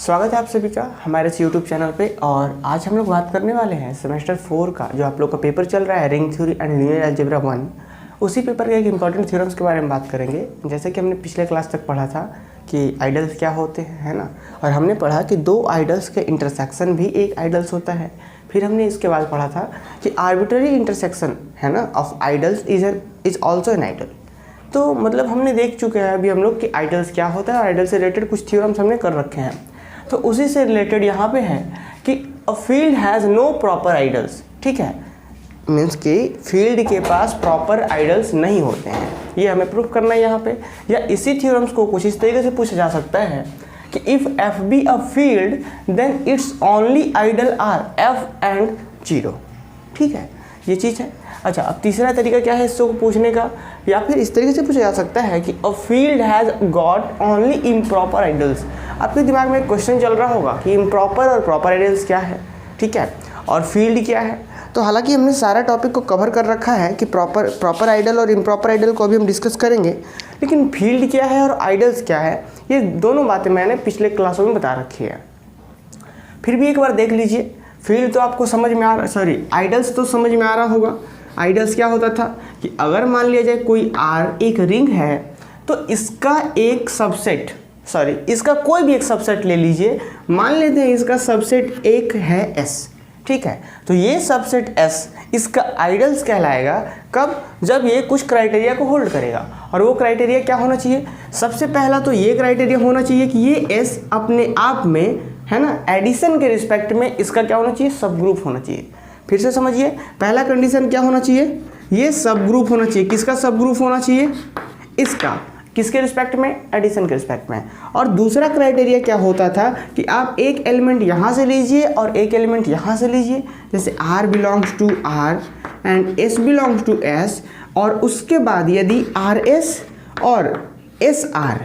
स्वागत है आप सभी का हमारे इस YouTube चैनल पे। और आज हम लोग बात करने वाले हैं सेमेस्टर 4 का जो आप लोग का पेपर चल रहा है ring theory and linear algebra 1। उसी पेपर के एक इंपॉर्टेंट थ्योरम्स के बारे में बात करेंगे। जैसे कि हमने पिछले क्लास तक पढ़ा था कि आइडल्स क्या होते हैं, है ना। और हमने पढ़ा कि दो आइडल्स के इंटरसेक्शन भी एक आइडल्स होता है। फिर हमने इसके बाद पढ़ा था कि आर्बिट्ररी इंटरसेक्शन, है ना, of ideals is also an ideal. तो मतलब हमने देख चुके हैं अभी हम लोग कि आइडल्स क्या होता है और आइडल से रिलेटेड कुछ थ्योरम्स हमने कर रखे हैं। तो उसी से रिलेटेड यहाँ पे है कि a field has no proper ideals. ठीक है, मीन्स कि फील्ड के पास प्रॉपर आइडल्स नहीं होते हैं, ये हमें प्रूफ करना है यहाँ पे। या इसी थ्योरम्स को कुछ इस तरीके से पूछा जा सकता है कि if F be a field then it's only ideal are F and 0। ठीक है, ये चीज़ है। अच्छा, अब तीसरा तरीका क्या है इसको पूछने का, या फिर इस तरीके से पूछा जा सकता है कि a field has got only improper idols. आपके दिमाग में एक क्वेश्चन चल रहा होगा कि इम्प्रॉपर और प्रॉपर आइडल्स क्या है, ठीक है, और फील्ड क्या है। तो हालांकि हमने सारा टॉपिक को कवर कर रखा है कि प्रॉपर आइडल और इम्प्रॉपर आइडल को अभी हम डिस्कस करेंगे, लेकिन फील्ड क्या है और आइडल्स क्या है ये दोनों बातें मैंने पिछले क्लासों में बता रखी है। फिर भी एक बार देख लीजिए, फील्ड तो आपको समझ में आ रहा, आइडल्स तो समझ में आ रहा होगा। आइडल्स क्या होता था कि अगर मान लिया जाए कोई आर एक रिंग है तो इसका एक सबसेट, इसका कोई भी एक सबसेट ले लीजिए। मान लेते हैं इसका सबसेट एक है एस। ठीक है, तो ये सबसेट एस इसका आइडल्स कहलाएगा कब, जब ये कुछ क्राइटेरिया को होल्ड करेगा। और वो क्राइटेरिया क्या होना चाहिए, सबसे पहला तो ये क्राइटेरिया होना चाहिए कि ये एस अपने आप में, है ना, एडिशन के रिस्पेक्ट में इसका क्या होना चाहिए, सब ग्रुप होना चाहिए। फिर से समझिए, पहला कंडीशन क्या होना चाहिए, ये सब ग्रुप होना चाहिए। किसका सब ग्रुप होना चाहिए, इसका। किसके रिस्पेक्ट में, एडिशन के रिस्पेक्ट में। और दूसरा क्राइटेरिया क्या होता था कि आप एक एलिमेंट यहाँ से लीजिए और एक एलिमेंट यहाँ से लीजिए, जैसे R belongs to R and S belongs to S, और उसके बाद यदि RS और SR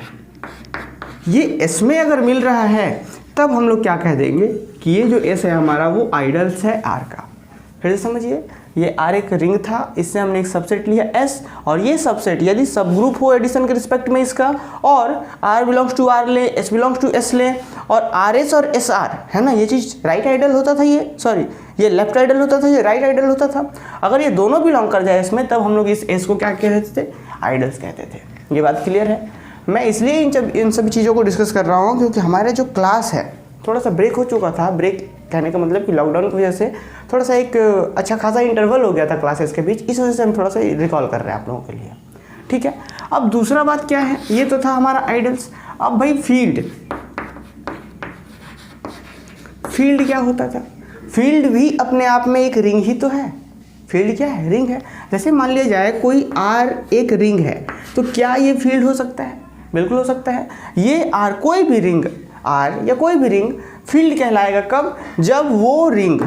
ये S में अगर मिल रहा है तब हम लोग क्या कह देंगे कि ये जो S है हमारा वो आइडल्स है R का। फिर से समझिए, ये R एक रिंग था, इससे हमने एक सबसेट लिया S, और ये सबसेट यदि सब ग्रुप हो एडिशन के रिस्पेक्ट में इसका, और R बिलोंग्स टू R ले, S बिलोंग्स टू S ले, और RS और SR, है ना, ये चीज़ राइट आइडल होता था, ये लेफ्ट आइडल होता था, ये राइट आइडल होता था। अगर ये दोनों बिलोंग कर जाए इसमें तब हम लोग इस S को क्या कहते थे, आइडल्स कहते थे। ये बात क्लियर है। मैं इसलिए इन सभी चीज़ों को डिस्कस कर रहा हूँ क्योंकि हमारे जो क्लास है थोड़ा सा ब्रेक हो चुका था। ब्रेक कहने का मतलब कि लॉकडाउन की वजह से थोड़ा सा एक अच्छा खासा इंटरवल हो गया था क्लासेस के बीच, इस वजह से हम थोड़ा सा रिकॉल कर रहे हैं आप लोगों के लिए। ठीक है, अब दूसरा बात क्या है, ये तो था हमारा आइडल्स। अब भाई फील्ड क्या होता था, फील्ड भी अपने आप में एक रिंग ही तो है। फील्ड क्या है, रिंग है। जैसे मान लिया जाए कोई आर एक रिंग है तो क्या ये फील्ड हो सकता है, बिल्कुल हो सकता है। ये आर कोई भी रिंग आर या कोई भी रिंग फील्ड कहलाएगा कब, जब वो ring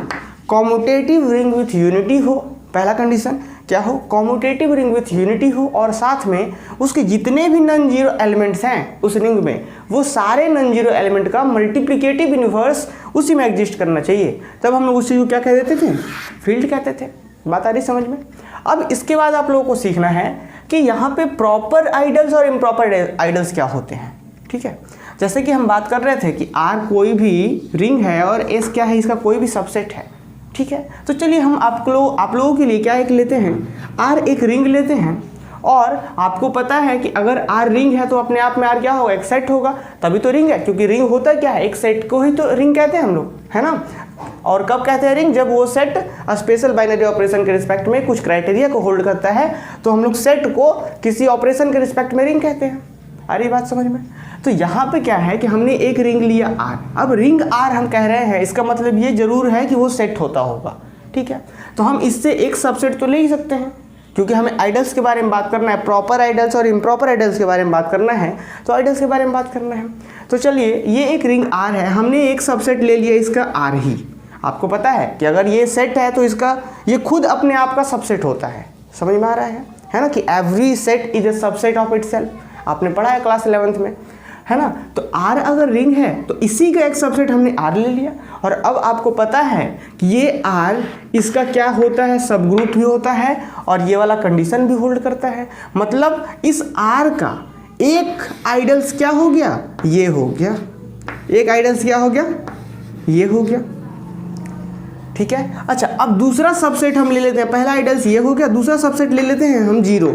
commutative ring with unity हो। पहला कंडीशन क्या हो, कॉम्यूटेटिव रिंग विथ यूनिटी हो, और साथ में उसके जितने भी नॉन जीरो एलिमेंट्स हैं उस रिंग में वो सारे नॉन जीरो एलिमेंट का मल्टीप्लिकेटिव यूनिवर्स उसी में एग्जिस्ट करना चाहिए। तब हम लोग उस चीज़ को क्या कह देते थे, फील्ड कहते थे। बात आ रही समझ में। अब इसके बाद आप लोगों को सीखना है कि यहाँ पे प्रॉपर आइडल्स और इम्प्रॉपर आइडल्स क्या होते हैं। ठीक है, जैसे कि हम बात कर रहे थे कि R कोई भी रिंग है और S क्या है, इसका कोई भी सबसेट है। ठीक है, तो चलिए हम आप लोगों के लिए क्या एक लेते हैं, R एक रिंग लेते हैं। और आपको पता है कि अगर R रिंग है तो अपने आप में R क्या होगा, एक सेट होगा, तभी तो रिंग है। क्योंकि रिंग होता क्या है, एक सेट को ही तो रिंग कहते हैं हम लोग, है ना। और कब कहते हैं रिंग, जब वो सेट स्पेशल बाइनरी ऑपरेशन के रिस्पेक्ट में कुछ क्राइटेरिया को होल्ड करता है तो हम लोग सेट को किसी ऑपरेशन के रिस्पेक्ट में रिंग कहते हैं। आ रही बात समझ में। तो यहाँ पे क्या है कि हमने एक रिंग लिया R। अब रिंग R हम कह रहे हैं, इसका मतलब ये जरूर है कि वो सेट होता होगा। ठीक है, तो हम इससे एक सबसेट तो ले ही सकते हैं क्योंकि हमें आइडल्स के बारे में बात करना है, प्रॉपर आइडल्स और इम्प्रॉपर आइडल्स के बारे में बात करना है, तो आइडल्स के बारे में बात करना है। तो चलिए, ये एक रिंग R है, हमने एक सबसेट ले लिया इसका R ही। आपको पता है कि अगर ये सेट है तो इसका ये खुद अपने आप का सबसेट होता है। समझ में आ रहा है ना, कि every set is a subset of itself. आपने पढ़ा है क्लास 11th में, है ना। तो R अगर रिंग है तो इसी का एक सबसेट हमने R ले लिया। और अब आपको पता है कि ये R इसका क्या होता है, सब ग्रुप भी होता है और ये वाला कंडीशन भी होल्ड करता है। मतलब इस R का एक आइडल्स क्या हो गया, ये हो गया। एक आइडल्स क्या हो गया, ये हो गया, ठीक है। अच्छा, अब दूसरा सबसेट हम ले लेते हैं, पहला आइडल्स ये हो गया, दूसरा सबसेट ले लेते हैं हम जीरो,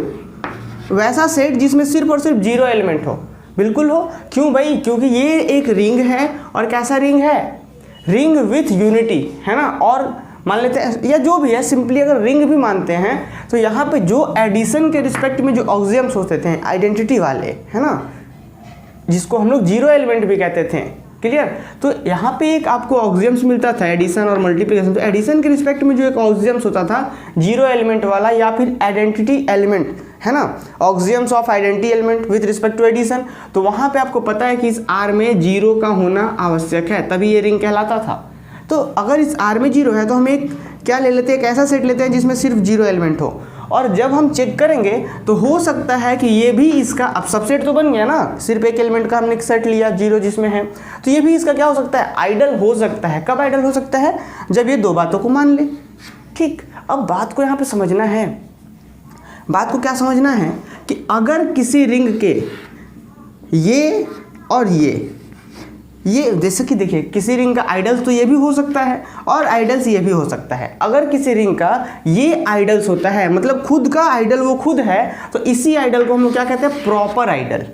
वैसा सेट जिसमें सिर्फ और सिर्फ जीरो एलिमेंट हो। बिल्कुल हो, क्यों भाई, क्योंकि ये एक रिंग है, और कैसा रिंग है, रिंग विथ यूनिटी, है ना। और मान लेते हैं, या जो भी है, सिंपली अगर रिंग भी मानते हैं तो यहाँ पे जो एडिशन के रिस्पेक्ट में जो ऑक्सियम्स होते थे आइडेंटिटी वाले, है ना, जिसको हम लोग जीरो एलिमेंट भी कहते थे, क्लियर। तो यहाँ पे एक आपको ऑक्सियम्स मिलता था एडिशन और मल्टीप्लिकेशन, तो एडिशन के रिस्पेक्ट में जो एक ऑक्सियम्स होता था जीरो एलिमेंट वाला, या फिर आइडेंटिटी एलिमेंट, है ना, axioms of identity element with respect to addition, तो वहाँ पे आपको पता है कि इस आर में जीरो का होना आवश्यक है, तभी ये रिंग कहलाता था। तो अगर इस आर में जीरो है तो हम एक क्या ले लेते हैं, एक ऐसा सेट लेते हैं जिसमें सिर्फ जीरो एलिमेंट हो, और जब हम चेक करेंगे तो हो सकता है कि ये भी इसका, अब सबसेट तो बन गया ना, सिर्फ एक एलिमेंट का हमने एक सेट लिया जीरो जिसमें है, तो ये भी इसका क्या हो सकता है, आइडल हो सकता है। कब आइडल हो सकता है, जब ये दो बातों को मान ले, ठीक। अब बात को यहाँ पे समझना है, बात को क्या समझना है कि अगर किसी रिंग के ये और ये जैसे कि देखिए, किसी रिंग का आइडल्स तो ये भी हो सकता है और आइडल्स ये भी हो सकता है। अगर किसी रिंग का ये आइडल्स होता है, मतलब खुद का आइडल वो खुद है, तो इसी आइडल को हम लोग क्या कहते हैं, प्रॉपर आइडल।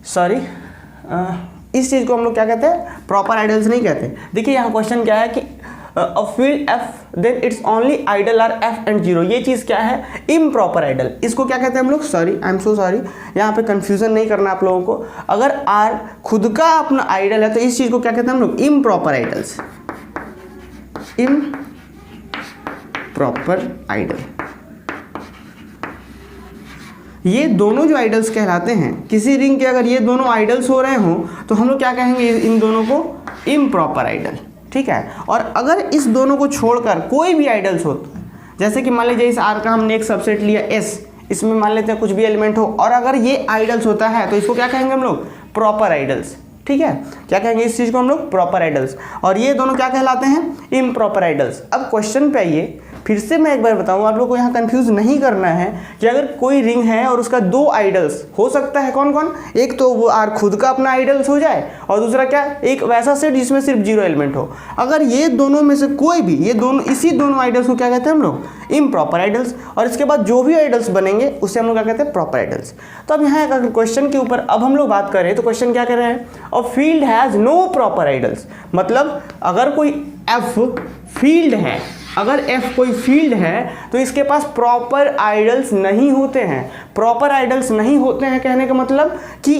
सॉरी, इस चीज़ को हम लोग क्या कहते हैं, प्रॉपर आइडल्स नहीं कहते। देखिए यहाँ क्वेश्चन क्या है कि a field F then it's only ideal are F and zero, ये चीज़ क्या है, इम्प्रॉपर आइडल। इसको क्या कहते हैं हम लोग, sorry I am so sorry, यहाँ पे कंफ्यूजन नहीं करना आप लोगों को। अगर आर खुद का अपना आइडल है तो इस चीज़ को क्या कहते हैं हम लोग, इम्प्रॉपर आइडल्स, इम्प्रॉपर आइडल। ये दोनों जो आइडल्स कहलाते हैं किसी रिंग के, अगर ये दोनों आइडल्स हो रहे हों तो हम लोग क्या कहेंगे, इन दोनों को इम्प्रॉपर आइडल, ठीक है। और अगर इस दोनों को छोड़कर कोई भी आइडल्स हो, जैसे कि मान लीजिए इस आर का हमने एक सबसेट लिया एस, इसमें मान लेते हैं कुछ भी एलिमेंट हो, और अगर ये आइडल्स होता है तो इसको क्या कहेंगे हम लोग, प्रॉपर आइडल्स, ठीक है। क्या कहेंगे इस चीज़ को हम लोग, प्रॉपर आइडल्स। और ये दोनों क्या कहलाते हैं, इम्प्रॉपर आइडल्स। अब क्वेश्चन पे आइए, फिर से मैं एक बार बताऊँ, आप लोग को यहाँ कंफ्यूज नहीं करना है कि अगर कोई रिंग है और उसका दो आइडल्स हो सकता है, कौन कौन, एक तो वो आर खुद का अपना आइडल्स हो जाए, और दूसरा क्या, एक वैसा सेट जिसमें सिर्फ जीरो एलिमेंट हो। अगर ये दोनों में से कोई भी, ये दोनों, इसी दोनों आइडल्स को क्या कहते हैं हम लोग, इम्प्रॉपर आइडल्स। और इसके बाद जो भी आइडल्स बनेंगे उसे हम लोग क्या कहते हैं, प्रॉपर आइडल्स। तो अब यहाँ अगर क्वेश्चन के ऊपर अब हम लोग बात करें तो क्वेश्चन क्या कर रहे हैं, a field has no proper ideals, मतलब अगर कोई एफ फील्ड है, अगर एफ कोई फील्ड है तो इसके पास प्रॉपर आइडल्स नहीं होते हैं। प्रॉपर आइडल्स नहीं होते हैं कहने का मतलब कि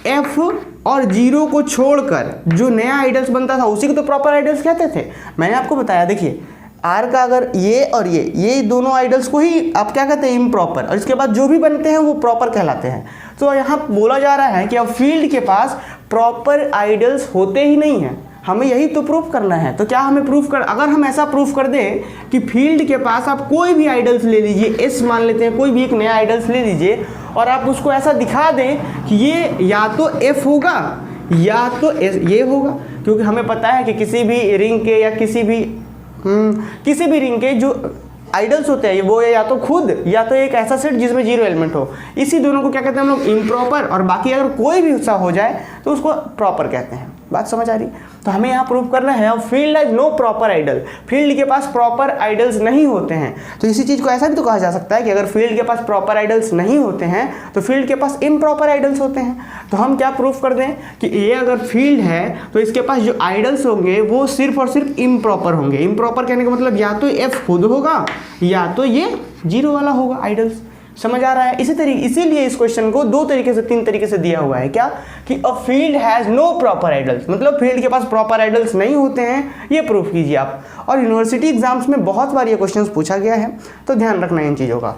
एफ और जीरो को छोड़कर जो नया आइडल्स बनता था उसी को तो प्रॉपर आइडल्स कहते थे। मैंने आपको बताया, देखिए आर का अगर ये और ये दोनों आइडल्स को ही आप क्या कहते हैं, इम्प्रॉपर, और इसके बाद जो भी बनते हैं वो प्रॉपर कहलाते हैं। तो यहाँ बोला जा रहा है कि अब फील्ड के पास प्रॉपर आइडल्स होते ही नहीं हैं, हमें यही तो प्रूफ करना है। तो क्या हमें प्रूफ कर, अगर हम ऐसा प्रूफ कर दें कि फील्ड के पास आप कोई भी आइडल्स ले लीजिए, एस मान लेते हैं, कोई भी एक नया आइडल्स ले लीजिए, और आप उसको ऐसा दिखा दें कि ये या तो एफ होगा या तो एस ये होगा, क्योंकि हमें पता है कि किसी भी रिंग के या किसी भी रिंग के जो आइडल्स होते हैं वो या तो खुद या तो एक ऐसा सेट जिसमें जीरो एलिमेंट हो, इसी दोनों को क्या कहते हैं हम लोग, इम्प्रॉपर। और बाकी अगर कोई भी हिस्सा हो जाए तो उसको प्रॉपर कहते हैं। बात समझ आ रही। तो हमें यहाँ प्रूव करना है field has no proper ideal, field के पास प्रॉपर आइडल्स नहीं होते हैं। तो इसी चीज़ को ऐसा भी तो कहा जा सकता है कि अगर फील्ड के पास प्रॉपर आइडल्स नहीं होते हैं तो फील्ड के पास इम्प्रॉपर आइडल्स होते हैं। तो हम क्या प्रूफ कर दें कि ये अगर फील्ड है तो इसके पास जो आइडल्स होंगे वो सिर्फ और सिर्फ इम्प्रॉपर होंगे। इम्प्रॉपर कहने का मतलब या तो एफ खुद होगा या तो ये जीरो वाला होगा आइडल्स। समझ आ रहा है? इसीलिए इस क्वेश्चन को दो तरीके से, तीन तरीके से दिया हुआ है। क्या कि a field has no proper ideals, मतलब फील्ड के पास प्रॉपर आइडल्स नहीं होते हैं, ये प्रूफ कीजिए आप। और यूनिवर्सिटी एग्जाम्स में बहुत बार ये क्वेश्चन पूछा गया है, तो ध्यान रखना है इन चीज़ों का।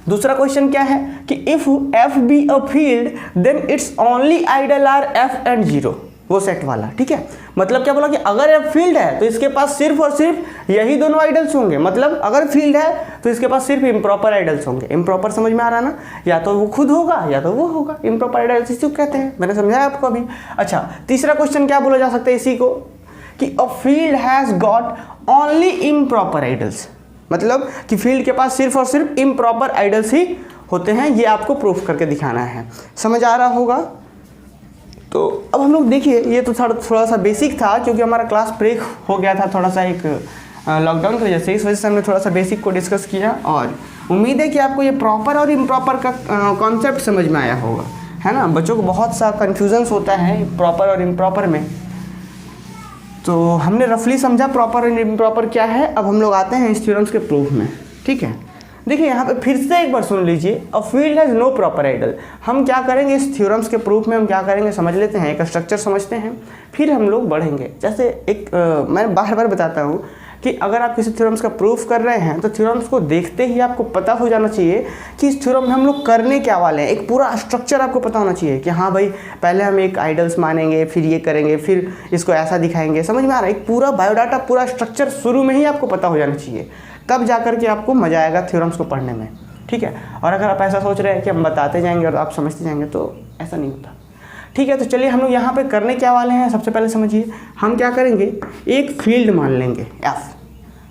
दूसरा क्वेश्चन क्या है कि if F be a field then it's only ideal are F and zero, वो सेट वाला। ठीक है, मतलब क्या बोला कि अगर एफ फील्ड है तो इसके पास सिर्फ और सिर्फ यही दोनों आइडल्स होंगे। मतलब अगर फील्ड है तो इसके पास सिर्फ इम्प्रॉपर आइडल्स होंगे। इम्प्रॉपर समझ में आ रहा ना, या तो वो खुद होगा या तो वो होगा। इम्प्रॉपर आइडल्स इसी को कहते हैं, मैंने समझाया आपको अभी। अच्छा, तीसरा क्वेश्चन क्या बोला जा सकता है इसी को कि a field has got only improper idols, मतलब कि फील्ड के पास सिर्फ और सिर्फ इम्प्रॉपर आइडल्स ही होते हैं। ये आपको प्रूफ करके दिखाना है। समझ आ रहा होगा? तो अब हम लोग देखिए, ये तो थोड़ा सा बेसिक था क्योंकि हमारा क्लास ब्रेक हो गया था थोड़ा सा एक लॉकडाउन की वजह से, इस वजह से हमने थोड़ा सा बेसिक को डिस्कस किया। और उम्मीद है कि आपको ये प्रॉपर और इम्प्रॉपर का कॉन्सेप्ट समझ में आया होगा, है ना। बच्चों को बहुत सा कन्फ्यूजन्स होता है प्रॉपर और इम्प्रॉपर में, तो हमने रफली समझा प्रॉपर और इम्प्रॉपर क्या है। अब हम लोग आते हैं इस थ्योरम्स के प्रूफ में, ठीक है। देखिए यहाँ पे फिर से एक बार सुन लीजिए, a field has no proper ideal. हम क्या करेंगे इस थ्योरम्स के प्रूफ में, हम क्या करेंगे समझ लेते हैं, एक स्ट्रक्चर समझते हैं, फिर हम लोग बढ़ेंगे। जैसे एक मैं बार बार बताता हूँ कि अगर आप किसी थ्योरम्स का प्रूफ कर रहे हैं तो थ्योरम्स को देखते ही आपको पता हो जाना चाहिए कि इस थ्योरम में हम लोग करने क्या वाले हैं। एक पूरा स्ट्रक्चर आपको पता होना चाहिए कि हाँ भाई पहले हम एक आइडल्स मानेंगे, फिर ये करेंगे, फिर इसको ऐसा दिखाएंगे। समझ में आ रहा है? एक पूरा बायोडाटा, पूरा स्ट्रक्चर शुरू में ही आपको पता हो जाना चाहिए, तब जा कर के आपको मज़ा आएगा थ्योरम्स को पढ़ने में, ठीक है। और अगर आप ऐसा सोच रहे हैं कि हम बताते जाएंगे और आप समझते जाएंगे तो ऐसा नहीं होता, ठीक है। तो चलिए हम लोग यहाँ पे करने क्या वाले हैं, सबसे पहले समझिए। हम क्या करेंगे, एक फील्ड मान लेंगे एफ,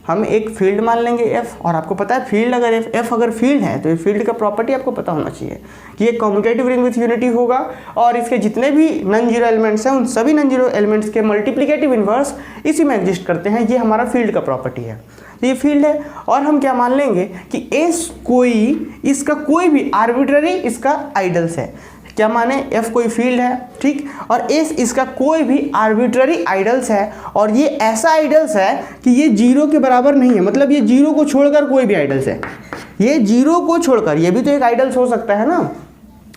हम एक फील्ड मान लेंगे एफ। और आपको पता है फील्ड अगर एफ अगर फील्ड है तो ये फील्ड का प्रॉपर्टी आपको पता होना चाहिए कि ये कम्यूटेटिव रिंग विथ यूनिटी होगा और इसके जितने भी नॉन जीरो एलिमेंट्स हैं उन सभी नॉन जीरो एलिमेंट्स के मल्टीप्लिकेटिव इन्वर्स इसी में एग्जिस्ट करते हैं। ये हमारा फील्ड का प्रॉपर्टी है, तो ये फील्ड है। और हम क्या मान लेंगे कि एस कोई इसका कोई भी आर्बिट्ररी इसका आइडल्स है। क्या माने, एफ कोई फील्ड है, ठीक, और एस इसका कोई भी आर्बिट्ररी आइडल्स है। और ये ऐसा आइडल्स है कि ये जीरो के बराबर नहीं है, मतलब ये जीरो को छोड़कर कोई भी आइडल्स है। ये जीरो को छोड़कर, ये भी तो एक आइडल्स हो सकता है ना।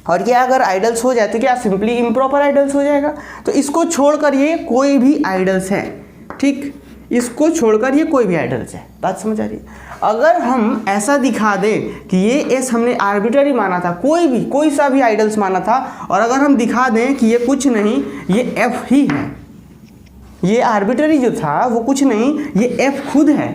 और ये अगर आइडल्स हो जाए तो क्या सिंपली इम्प्रॉपर आइडल्स हो जाएगा। तो इसको छोड़कर ये कोई भी आइडल्स है, ठीक, इसको छोड़कर ये कोई भी आइडल्स है। बात समझ आ रही है? अगर हम ऐसा दिखा दें कि ये एस हमने आर्बिट्ररी माना था, कोई सा भी आइडल्स माना था, और अगर हम दिखा दें कि ये कुछ नहीं, ये एफ ही है, ये आर्बिट्ररी जो था वो कुछ नहीं, ये एफ खुद है,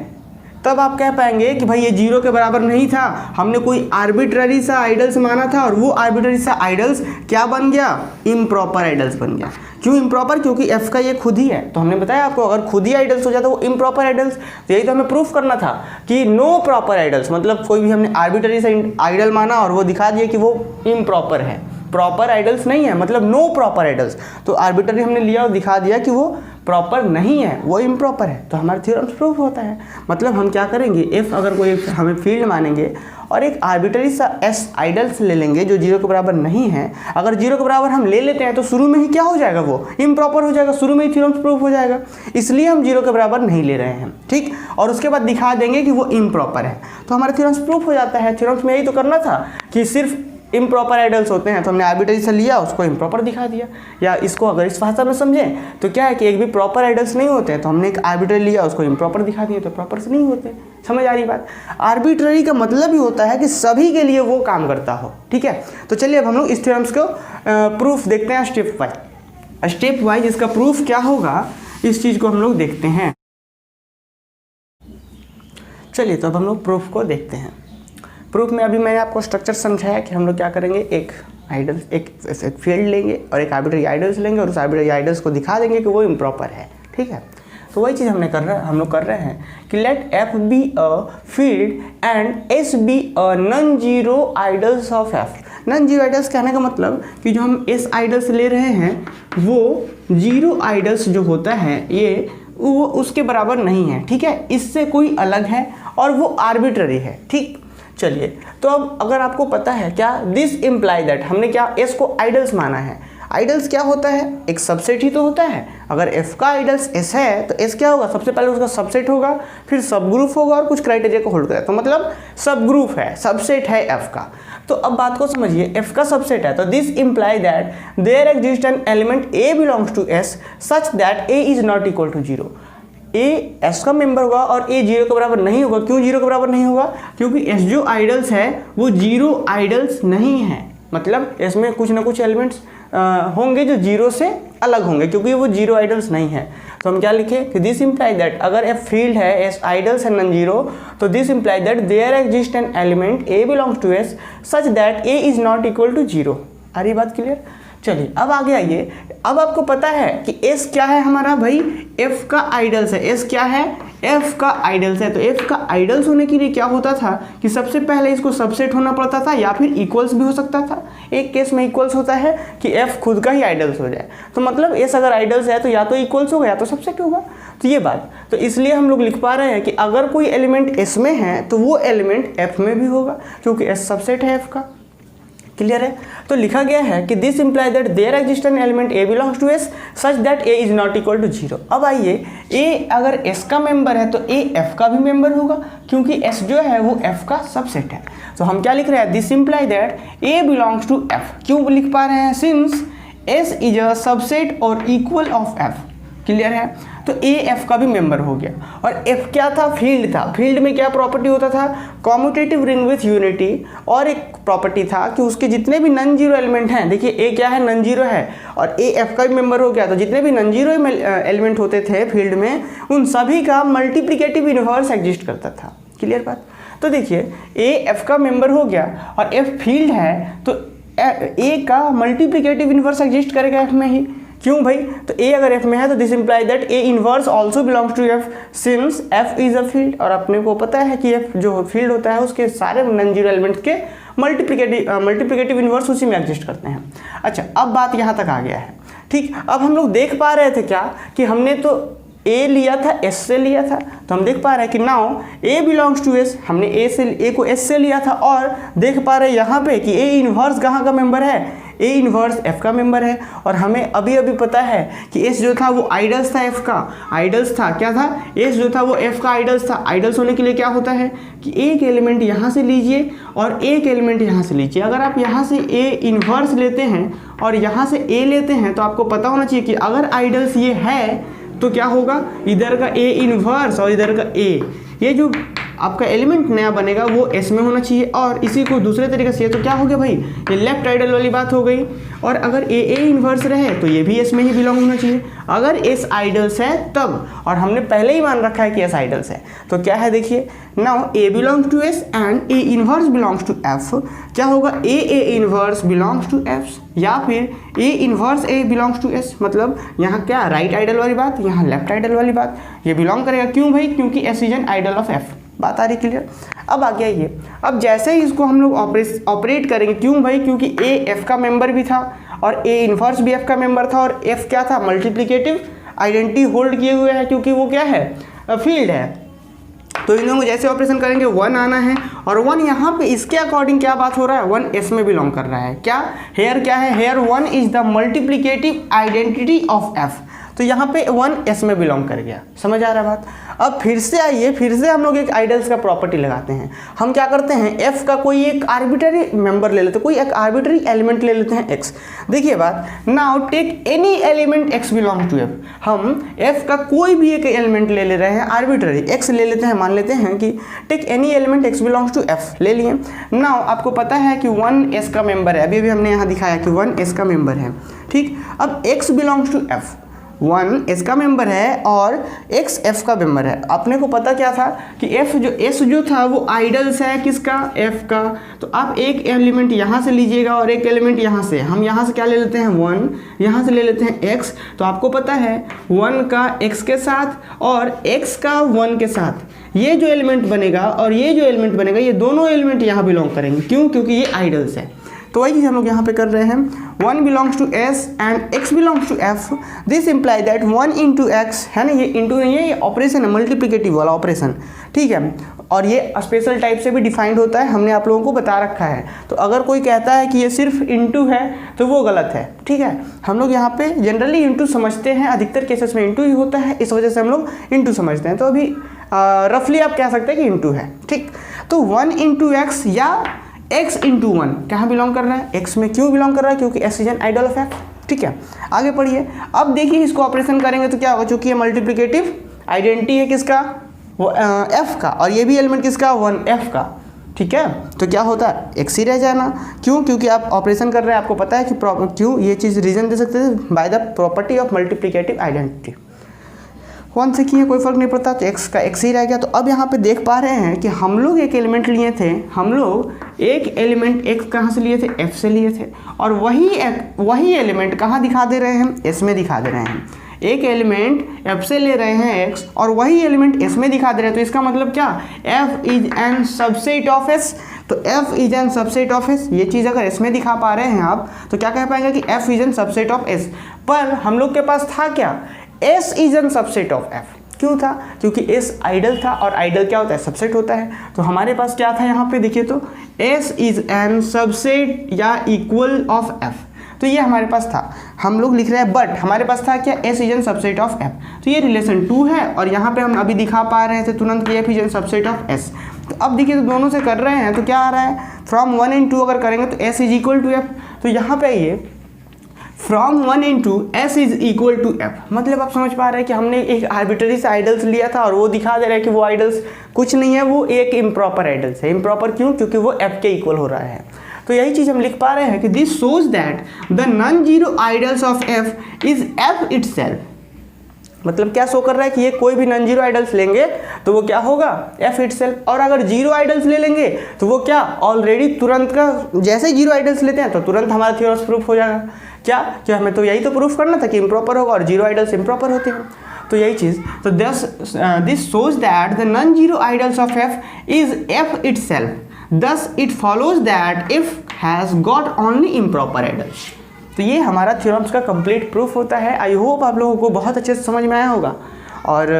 तब आप कह पाएंगे कि भाई ये जीरो के बराबर नहीं था, हमने कोई आर्बिट्ररी सा आइडल्स माना था और वो आर्बिट्ररी सा आइडल्स क्या बन गया, इम्प्रॉपर आइडल्स बन गया। क्यों इम्प्रॉपर? क्योंकि एफ का ये खुद ही है। तो हमने बताया आपको अगर खुद ही आइडल्स हो जाता वो इम्प्रॉपर आइडल्स, तो यही तो हमें प्रूफ करना था कि नो प्रॉपर आइडल्स, मतलब कोई भी हमने आर्बिट्ररी सा आइडल माना और वो दिखा दिया कि वो इम्प्रॉपर है, प्रॉपर आइडल्स नहीं है, मतलब नो प्रॉपर आइडल्स। तो आर्बिट्ररी हमने लिया और दिखा दिया कि वो प्रॉपर नहीं है, वो इम्प्रॉपर है, तो हमारा थ्योरम प्रूफ होता है। मतलब हम क्या करेंगे, एफ अगर कोई हमें फील्ड मानेंगे और एक आर्बिट्ररी सा एस आइडल्स ले लेंगे जो जीरो के बराबर नहीं है। अगर जीरो के बराबर हम ले लेते हैं तो शुरू में ही क्या हो जाएगा, वो इम्प्रॉपर हो जाएगा, शुरू में ही थ्योरम प्रूफ हो जाएगा। इसलिए हम जीरो के बराबर नहीं ले रहे हैं, ठीक, और उसके बाद दिखा देंगे कि वो इम्प्रॉपर है, तो हमारा थ्योरम प्रूफ हो जाता है। थ्योरम्स में यही तो करना था कि सिर्फ इम्प्रॉपर आइडल्स होते हैं, तो हमने आर्बिट्ररी से लिया उसको इम्प्रॉपर दिखा दिया। या इसको अगर इस भाषा में समझें तो क्या है कि एक भी प्रॉपर आइडल्स नहीं होते हैं, तो हमने एक आर्बिट्ररी लिया उसको इम्प्रॉपर दिखा दिया, तो प्रॉपर से नहीं होते। समझ आ रही बात? आर्बिट्ररी का मतलब ही होता है कि सभी के लिए वो काम करता हो, ठीक है। तो चलिए अब हम लोग इस थ्योरम्स को प्रूफ देखते हैं स्टेप वाइज। स्टेप वाइज इसका प्रूफ क्या होगा इस चीज़ को हम लोग देखते हैं। चलिए तो अब हम लोग प्रूफ को देखते हैं। प्रूफ में अभी मैंने आपको स्ट्रक्चर समझाया कि हम लोग क्या करेंगे, एक आइडल एक फील्ड लेंगे और एक आर्बिट्ररी आइडल्स लेंगे और उस आर्बिट्ररी आइडल्स को दिखा देंगे कि वो इम्प्रॉपर है, ठीक है। तो वही चीज़ हम लोग कर रहे हैं कि let F be a field and S be a non zero ideals of F. Non zero ideals कहने का मतलब कि जो हम एस आइडल्स ले रहे हैं वो जीरो आइडल्स जो होता है ये वो उसके बराबर नहीं है, ठीक है, इससे कोई अलग है और वो आर्बिट्ररी है, ठीक। चलिए तो अब अगर आपको पता है क्या, दिस इम्प्लाई दैट, हमने क्या एस को आइडल्स माना है। आइडल्स क्या होता है, एक सबसेट ही तो होता है। अगर एफ का आइडल्स एस है तो एस क्या होगा, सबसे पहले उसका सबसेट होगा, फिर सब ग्रुप होगा और कुछ क्राइटेरिया को होल्ड करेगा, तो मतलब सब ग्रुप है, सबसेट है एफ का। तो अब बात को समझिए, एफ का सबसेट है तो this imply that there exist an element A belongs to S such that A is not equal to zero. A s का मेंबर होगा और ए जीरो के बराबर नहीं होगा। क्यों जीरो के बराबर नहीं होगा, क्योंकि एस जो आइडल्स है वो जीरो आइडल्स नहीं है, मतलब इसमें कुछ ना कुछ एलिमेंट्स होंगे जो जीरो से अलग होंगे, क्योंकि वो जीरो आइडल्स नहीं है। तो हम क्या लिखें कि दिस इम्प्लाई दैट, अगर एफ फील्ड है, एस आइडल्स है नॉन जीरो, तो this imply that there exist an element A belongs to S such that A is not equal to zero. आ रही बात क्लियर? चलिए अब आगे आइए। अब आपको पता है कि S क्या है हमारा भाई, F का आइडल्स है। S क्या है, f का आइडल्स है। तो f का आइडल्स होने के लिए क्या होता था कि सबसे पहले इसको सबसेट होना पड़ता था या फिर इक्वल्स भी हो सकता था। एक केस में इक्वल्स होता है कि f खुद का ही आइडल्स हो जाए, तो मतलब s अगर आइडल्स है तो या तो इक्वल्स होगा या तो सबसेट होगा। तो ये बात, तो इसलिए हम लोग लिख पा रहे हैं कि अगर कोई एलिमेंट s में है तो वो एलिमेंट f में भी होगा, क्योंकि s सबसेट है f का। क्लियर है? तो लिखा गया है कि this imply that there exist an element a belongs to s such that a is not equal to 0। अब आइए, a अगर s का मेंबर है तो a f का भी मेंबर होगा, क्योंकि s जो है वो f का सबसेट है। तो हम क्या लिख रहे हैं, this imply that a belongs to f। क्यों लिख पा रहे हैं, since s is a subset और इक्वल ऑफ f। क्लियर है? तो a f का भी मेंबर हो गया। और f क्या था, फील्ड था। फील्ड में क्या प्रॉपर्टी होता था, कॉम्यूटेटिव रिंग विथ यूनिटी। और एक प्रॉपर्टी था कि उसके जितने भी नॉन जीरो एलिमेंट हैं, देखिए a क्या है, नॉन जीरो है, और a f का भी मेंबर हो गया। तो जितने भी नॉन जीरो एलिमेंट होते थे फील्ड में, उन सभी का मल्टीप्लिकेटिव इनवर्स एग्जिस्ट करता था। क्लियर बात? तो देखिए a f का मेंबर हो गया और f फील्ड है, तो a का मल्टीप्लिकेटिव इनवर्स एग्जिस्ट करेगा f में ही। क्यों भाई, तो a अगर f में है तो this imply that a inverse also belongs to f since f is a field. और अपने को पता है कि f जो फील्ड होता है उसके सारे नॉन जीरो एलिमेंट्स के मल्टीप्लिकेटिव इनवर्स उसी में एग्जिस्ट करते हैं। अच्छा, अब बात यहाँ तक आ गया है। ठीक, अब हम लोग देख पा रहे थे क्या कि हमने तो a लिया था, s से लिया था, तो हम देख पा रहे हैं कि now a belongs to s, हमने a को s से लिया था। और देख पा रहे हैं यहाँ पे कि a इनवर्स कहाँ का मेंबर है, a इनवर्स f का मेंबर है। और हमें अभी अभी पता है कि s जो था वो आइडल्स था, f का आइडल्स था। क्या था, s जो था वो f का आइडल्स था। आइडल्स होने के लिए क्या होता है कि एक एलिमेंट यहाँ से लीजिए और एक एलिमेंट यहाँ से लीजिए। अगर आप यहाँ से a इनवर्स लेते हैं और यहाँ से a लेते हैं तो आपको पता होना चाहिए कि अगर आइडल्स ये है तो क्या होगा, इधर का a इनवर्स और इधर का a, ये जो आपका एलिमेंट नया बनेगा वो s में होना चाहिए। और इसी को दूसरे तरीके से तो क्या हो गया भाई, ये लेफ्ट आइडल वाली बात हो गई। और अगर a इनवर्स रहे तो ये भी s में ही बिलोंग होना चाहिए, अगर s आइडल्स है तब। और हमने पहले ही मान रखा है कि s आइडल्स है, तो क्या है देखिए, now a belongs to s and a inverse belongs to f। क्या होगा, a inverse belongs to f या फिर a inverse a belongs to s। मतलब यहाँ क्या, राइट आइडल वाली बात, यहाँ लेफ्ट आइडल वाली बात, ये बिलोंग करेगा। क्यों भाई, क्योंकि s is an ideal of f। बात आ रही क्लियर? अब आ गया ये, अब जैसे ही इसको हम लोग ऑपरेट करेंगे, क्यों भाई, क्योंकि a f का मेंबर भी था और a इनवर्स भी f का मेंबर था, और f क्या था, मल्टीप्लिकेटिव आइडेंटिटी होल्ड किए हुए है, क्योंकि वो क्या है, फील्ड है। तो इन दोनों जैसे ऑपरेशन करेंगे 1 आना है, और 1 यहाँ पे इसके अकॉर्डिंग क्या बात हो रहा है, 1 s में बिलोंग कर रहा है। क्या हेयर, क्या है here, 1 is the multiplicative identity of f। तो यहाँ पे 1 s में बिलोंग कर गया। समझ आ रहा है बात? अब फिर से आइए, फिर से हम लोग एक आइडल्स का प्रॉपर्टी लगाते हैं। हम क्या करते हैं, f का कोई एक आर्बिट्ररी मेंबर ले लेते हैं, कोई एक आर्बिट्ररी एलिमेंट ले लेते हैं x। देखिए बात, now take any element x belongs to f। हम f का कोई भी एक एलिमेंट ले रहे हैं, आर्बिट्ररी x ले लेते हैं। मान लेते हैं कि take any element x belongs to f ले लिए। नाउ आपको पता है कि 1 s का मेंबर है, अभी हमने यहाँ दिखाया कि 1 s का मेंबर है। ठीक, अब x belongs to f, 1 s का मेंबर है और x f का मेंबर है। अपने को पता क्या था कि s जो था वो आइडल्स है किसका, f का। तो आप एक एलिमेंट यहाँ से लीजिएगा और एक एलिमेंट यहाँ से। हम यहाँ से क्या ले लेते हैं, 1, यहाँ से ले लेते हैं x। तो आपको पता है 1 का x के साथ और x का 1 के साथ ये जो एलिमेंट बनेगा और ये जो एलिमेंट बनेगा, ये दोनों एलिमेंट यहाँ बिलोंग करेंगे। क्यों, क्योंकि ये आइडल्स है। तो वही चीज़ हम लोग यहाँ पे कर रहे हैं, 1 belongs to s and x belongs to f। This imply that 1 into x है ना, ये इंटू नहीं है, ये ऑपरेशन है, मल्टीप्लिकेटिव वाला ऑपरेशन। ठीक है, और ये स्पेशल टाइप से भी डिफाइंड होता है, हमने आप लोगों को बता रखा है। तो अगर कोई कहता है कि ये सिर्फ इंटू है तो वो गलत है। ठीक है, हम लोग यहाँ पे जनरली इंटू समझते हैं, अधिकतर केसेस में इंटू ही होता है, इस वजह से हम लोग इंटू समझते हैं। तो अभी रफली आप कह सकते हैं कि इंटू है। ठीक, तो 1 इंटू एक्स या x इंटू 1 कहाँ बिलोंग कर रहा है, x में। क्यों बिलोंग कर रहा है, क्योंकि s is an ideal of f। ठीक है, आगे पढ़िए। अब देखिए इसको ऑपरेशन करेंगे तो क्या होगा, चूंकि ये मल्टीप्लिकेटिव आइडेंटिटी है किसका, वो f का, और ये भी एलिमेंट किसका, 1f का। ठीक है, तो क्या होता है, x ही रह जाना। क्यों, क्योंकि आप ऑपरेशन कर रहे हैं, आपको पता है कि क्यों ये चीज़ रीजन दे सकते हैं, by the property of multiplicative identity. 1 से किए कोई फर्क नहीं पड़ता, तो x का x ही रह गया। तो अब यहाँ पे देख पा रहे हैं कि हम लोग एक एलिमेंट लिए थे, हम लोग एक एलिमेंट x कहाँ से लिए थे, f से लिए थे, और वही एलिमेंट कहाँ दिखा दे रहे हैं, s में दिखा दे रहे हैं। एक एलिमेंट एफ से ले रहे हैं एक्स और वही एलिमेंट एस में दिखा दे रहे हैं, तो इसका मतलब क्या, F is an subset of S. तो F is an subset of S, ये चीज़ अगर एस में दिखा पा रहे हैं आप तो क्या कह पाएंगे कि F is an subset of S. पर हम लोग के पास था क्या, S is an subset of F. क्यों था, क्योंकि एस आइडल था और आइडल क्या होता है, सबसेट होता है। तो हमारे पास क्या था यहाँ पे देखिए, तो एस इज एन सबसेट या इक्वल ऑफ एफ, तो ये हमारे पास था। हम लोग लिख रहे हैं बट हमारे पास था क्या, S is an subset of F, तो ये रिलेशन 2 है और यहाँ पे हम अभी दिखा पा रहे थे तुरंत कि F is an subset of S. तो अब देखिए, तो दोनों से कर रहे हैं तो क्या आ रहा है, फ्रॉम 1 and 2 अगर करेंगे तो s is equal to f. तो यहाँ पे ये from 1 and 2 s is equal to f, मतलब आप समझ पा रहे हैं कि हमने एक आर्बिट्ररी से आइडल्स लिया था और वो दिखा दे रहा है कि वो आइडल्स कुछ नहीं है, वो एक इम्प्रॉपर आइडल्स है। इम्प्रॉपर क्यों, क्योंकि वो एफ के इक्वल हो रहा है। तो यही चीज़ हम लिख पा रहे हैं कि this shows that the non zero ideals of F is F itself. मतलब क्या शो कर रहा है कि ये कोई भी नॉन जीरो आइडल्स लेंगे तो वो क्या होगा, एफ इटसेल्फ। और अगर जीरो आइडल्स ले लेंगे तो वो क्या, ऑलरेडी तुरंत का जैसे जीरो आइडल्स लेते हैं तो तुरंत हमारा थ्योरम प्रूफ हो जाएगा। क्या, कि हमें तो यही तो प्रूफ करना था कि इम्प्रॉपर होगा और जीरो आइडल्स इम्प्रॉपर होते हैं। तो यही चीज़, तो this shows that the non zero ideals of F is F itself, thus it follows that if has got only improper idols. तो ये हमारा थ्योरम्स का कंप्लीट प्रूफ होता है। आई होप आप लोगों को बहुत अच्छे से समझ में आया होगा। और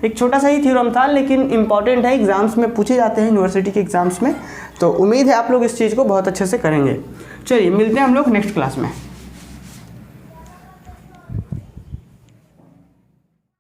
एक छोटा सा ही थ्योरम था लेकिन इंपॉर्टेंट है, एग्जाम्स में पूछे जाते हैं यूनिवर्सिटी के एग्जाम्स में। तो उम्मीद है आप लोग इस चीज़ को बहुत अच्छे से करेंगे। चलिए मिलते हैं हम लोग नेक्स्ट क्लास में।